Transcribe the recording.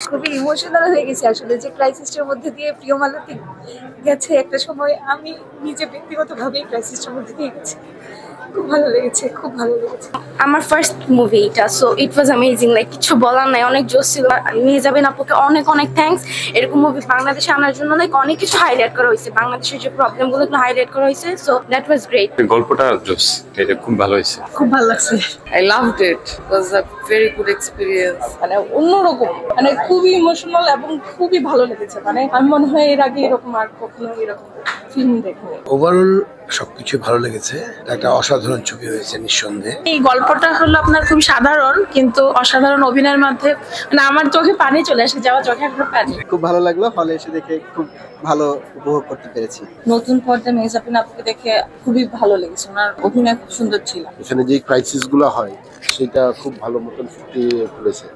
খুবই ইমোশনাল হয়ে গেছি আসলে, যে ক্রাইসিসটার মধ্যে দিয়ে প্রিয় মালতী গেছে। একটা সময় আমি নিজে ব্যক্তিগতভাবে ক্রাইসিসটার মধ্যে দিয়ে গেছি। খুব ভালো লেগেছে, খুব ভালো লেগেছে। আমার ফার্স্ট মুভি এটা, so it was amazing, like কিছু বলার নাই, অনেক জোশ ছিল। মেহজাবিন আপুকে অনেক অনেক থ্যাঙ্কস। এরকম মুভি বাংলাদেশে আনার জন্য লাইক অনেক কিছু হাইলাইট করা হয়েছে, বাংলাদেশের যে প্রবলেমগুলো হাইলাইট করা হয়েছে, সো দ্যাট ওয়াজ গ্রেট। গল্পটা জোস, এটা খুব ভালো হয়েছে, খুব ভালো লাগছে। I loved it. It was a very good experience. মানে অন্যরকম, মানে খুবই ইমোশনাল এবং খুবই ভালো লেগেছে। মানে আমি মনে হয় এর আগে এরকম আর কখনো এরকম ফিল্ম দেখিনি। ওভারঅল সবকিছু ভালো লেগেছে, একটা অসাধারণ ছবি হয়েছে নিঃসন্দেহে। এই গল্পটা হলো আপনার খুব সাধারণ কিন্তু অসাধারণ অভিনয়ের মধ্যে মানে আমার চোখে পানি চলে আসে, যাওয়া চোখে এখন পানি। খুব ভালো লাগলো, হলে এসে দেখে খুব ভালো উপভোগ করতে পেরেছি। নতুন পর্দায় মেহজাবিন আপুকে দেখে খুবই ভালো লেগেছে, ওনার অভিনয় খুব সুন্দর ছিল। এখানে যে ক্রাইসিস গুলো হয় সেটা খুব ভালো মতন ফুটিয়ে তুলেছে।